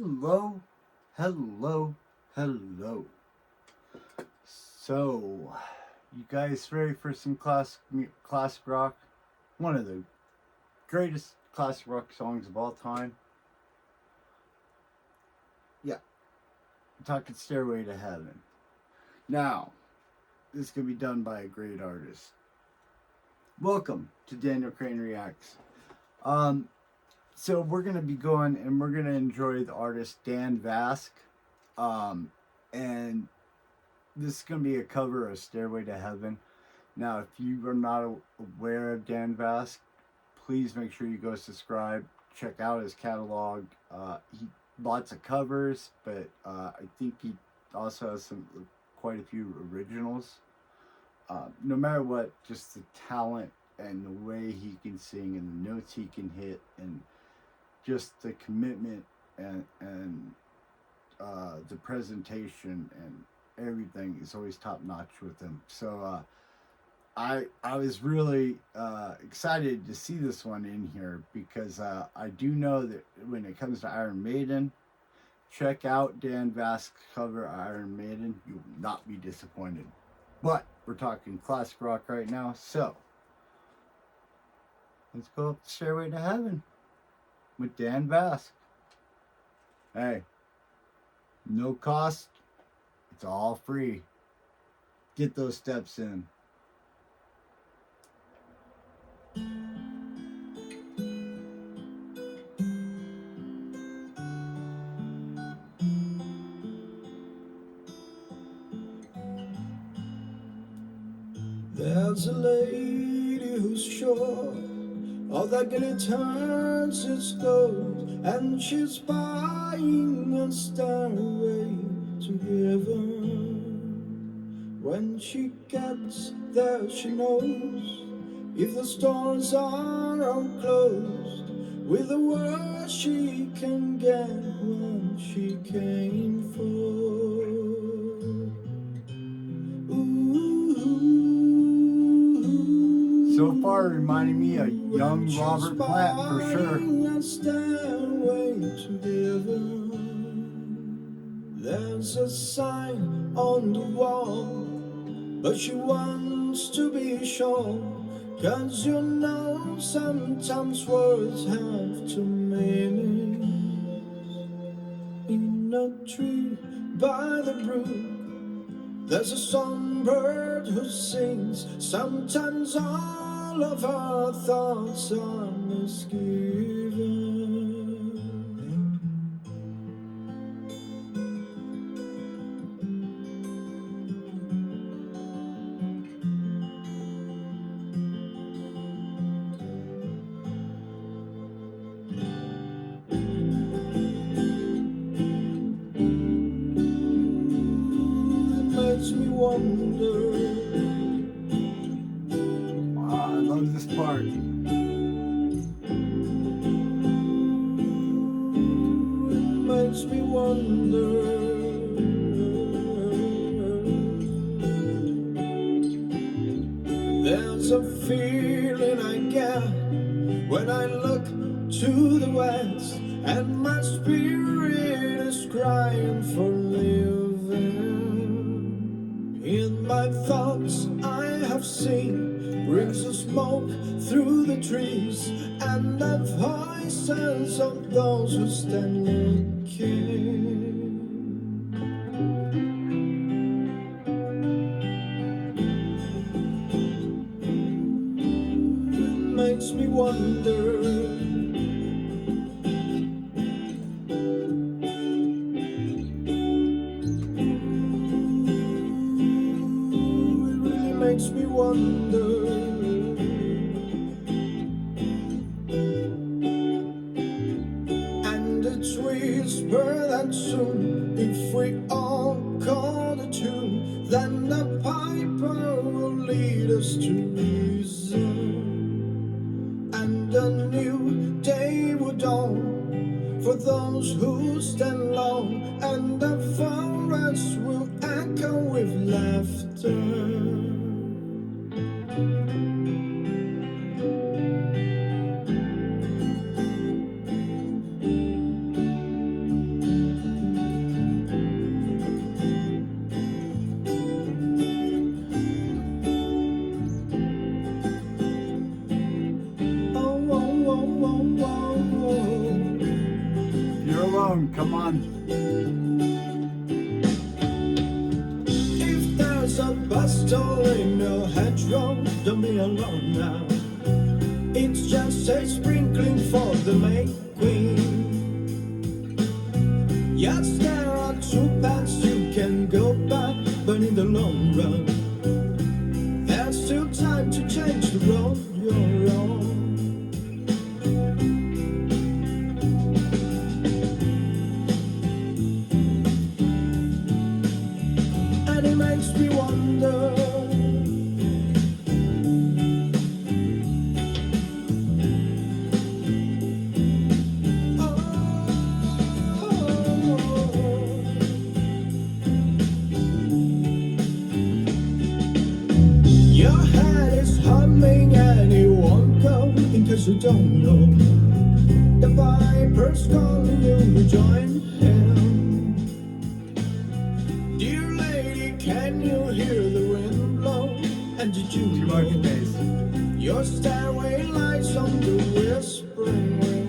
Hello, hello, hello. So, you guys ready for some classic rock? One of the greatest classic rock songs of all time. Yeah, I'm talking Stairway to Heaven. Now, this is going to be done by a great artist. Welcome to Daniel Crane Reacts. So we're going to be going and we're going to enjoy the artist Dan Vasc. And this is going to be a cover of Stairway to Heaven. Now, if you are not aware of Dan Vasc, please make sure you go subscribe. Check out his catalog. He lots of covers, but I think he also has quite a few originals. No matter what, just the talent and the way he can sing and the notes he can hit and just the commitment and the presentation and everything is always top notch with him. So I was really excited to see this one in here because I do know that when it comes to Iron Maiden, check out Dan Vasc's cover of Iron Maiden. You will not be disappointed. But we're talking classic rock right now, so let's go up the Stairway to Heaven with Dan Vasc. Hey, no cost. It's all free. Get those steps in. There's a lady who's sure all that glitters is gold, and she's buying a stairway to heaven. When she gets there, she knows if the stores are all closed, with the worst she can get what she came for. So far, reminding me of young Robert Plant for sure. There's a sign on the wall, but she wants to be sure, 'cause you know sometimes words have two meanings. In a tree by the brook, there's a songbird who sings. Sometimes all of our thoughts are misgiven. It makes me wonder. I love this part. It makes me wonder. There's a feeling I get when I look to the west, and my spirit is crying for living. In my thoughts I have seen rings of smoke through the trees, and the voices of those who stand looking. It makes me wonder. Makes me wonder. And it's whispered that soon, if we all call the tune, then the piper will lead us to reason, and a new day will dawn for those who stand long, and the forest will echo with laughter. If there's a bustle in your hedgerow, don't be alone now. It's just a sprinkling for the May Queen. Yes, there are two paths you can go by, but in the long run, there's still time to change the road you're on. And it makes me wonder, your head is humming and it won't go, in case you don't know. The viper's calling you to join him. Dear lady, can you hear the wind blow? And did you Too know much bass. your stairway lies on the whispering wind?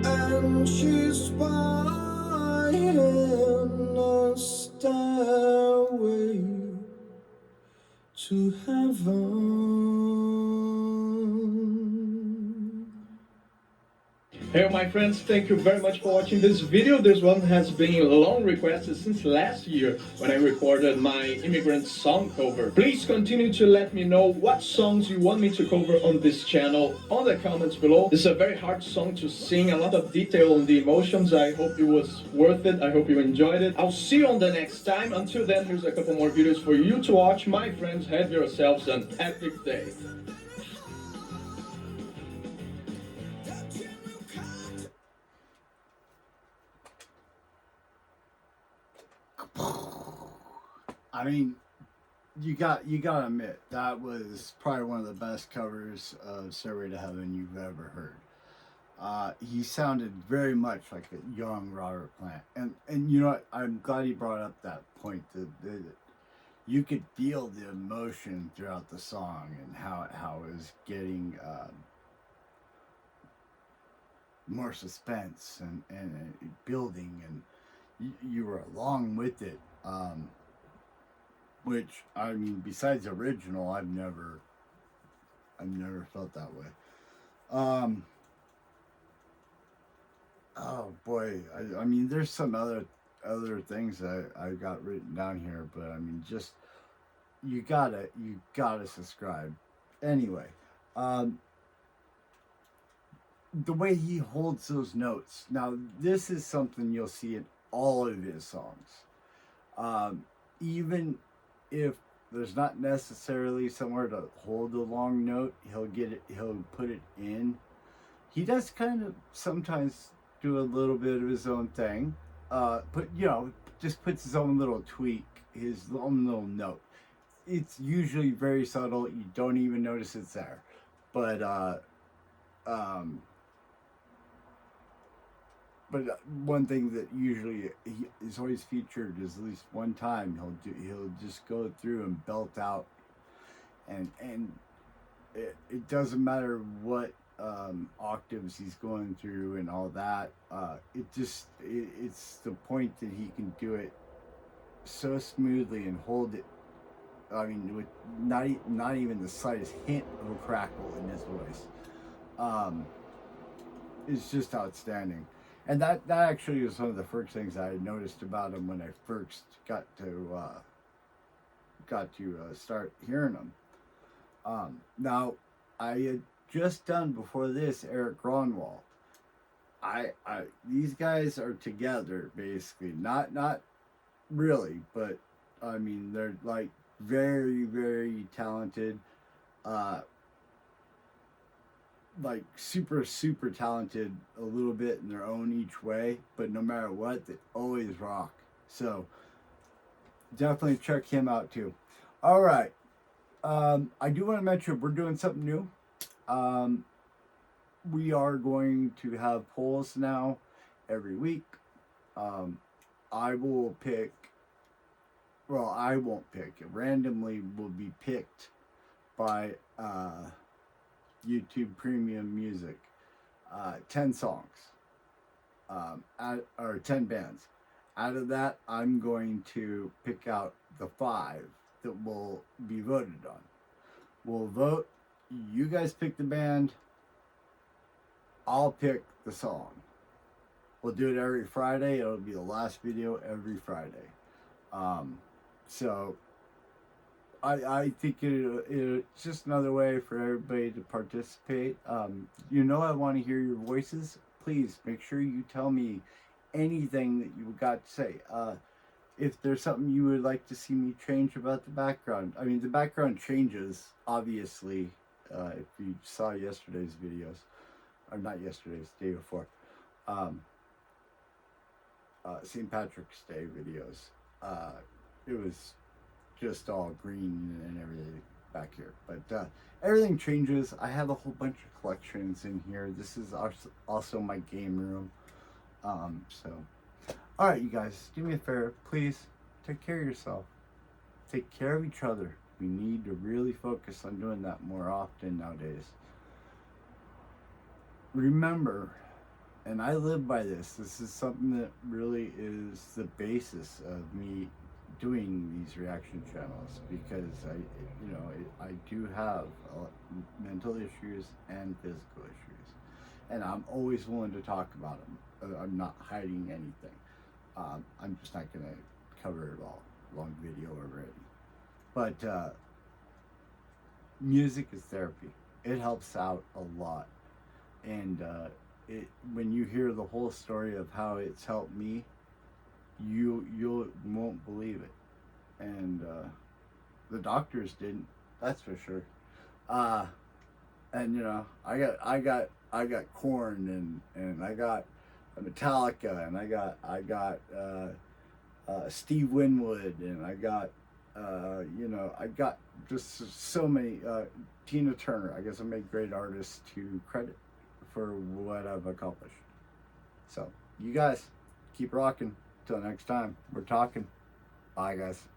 And she's buying a stairway to heaven. Hey my friends, thank you very much for watching this video. This one has been long requested since last year when I recorded my immigrant song cover. Please continue to let me know what songs you want me to cover on this channel on the comments below. This is a very hard song to sing, a lot of detail on the emotions. I hope it was worth it. I hope you enjoyed it. I'll see you on the next time. Until then, here's a couple more videos for you to watch. My friends, have yourselves an epic day. I mean, you got to admit that was probably one of the best covers of Stairway to Heaven you've ever heard. He sounded very much like a young Robert Plant, and you know what? I'm glad he brought up that point. That you could feel the emotion throughout the song and how it was getting more suspense and building, and you were along with it. Which, I mean, besides the original, I've never felt that way. Oh boy, I mean, there's some other things I got written down here, but I mean, just you gotta subscribe. Anyway, um, the way he holds those notes. Now, this is something you'll see in all of his songs. Even if there's not necessarily somewhere to hold a long note, he'll get it. He'll put it in. He does kind of sometimes do a little bit of his own thing, but just puts his own little tweak, his own little note. It's usually very subtle. You don't even notice it's there, but um, one thing that usually is always featured is at least one time he'll just go through and belt out, and it doesn't matter what octaves he's going through and all that. It's the point that he can do it so smoothly and hold it. I mean, with not even the slightest hint of a crackle in his voice. Um, it's just outstanding. And that actually was one of the first things I noticed about him when I first got to start hearing him. Now, I had just done before this Eric Gronwall. I these guys are together basically, not really, but I mean they're like very very talented, uh, like super talented a little bit in their own each way, but no matter what, they always rock. So definitely check him out too. All right, I do want to mention we're doing something new. Um, we are going to have polls now every week. Um, I will pick. Well, I won't pick. It randomly will be picked by YouTube Premium Music. 10 songs, or 10 bands. Out of that, I'm going to pick out the 5 that will be voted on. We'll vote. You guys pick the band. I'll pick the song. We'll do it every Friday. It'll be the last video every Friday. So I think it's just another way for everybody to participate. I want to hear your voices. Please make sure you tell me anything that you got to say. If there's something you would like to see me change about the background. I mean, the background changes, obviously, if you saw yesterday's videos. Or not yesterday's, day before. St. Patrick's Day videos. It was just all green and everything back here. But everything changes. I have a whole bunch of collections in here. This is also my game room. Alright, you guys, do me a favor. Please, take care of yourself. Take care of each other. We need to really focus on doing that more often nowadays. Remember, and I live by this is something that really is the basis of me doing these reaction channels, because I do have mental issues and physical issues, and I'm always willing to talk about them. I'm not hiding anything. I'm just not going to cover it all. Long video already. But music is therapy. It helps out a lot. And when you hear the whole story of how it's helped me, you won't believe it. And the doctors didn't. That's for sure. And I got Korn, and I got Metallica, and I got Steve Winwood, and I got just so many, Tina Turner. I guess I make great artists to credit for what I've accomplished. So you guys keep rocking. Till next time, we're talking. Bye, guys.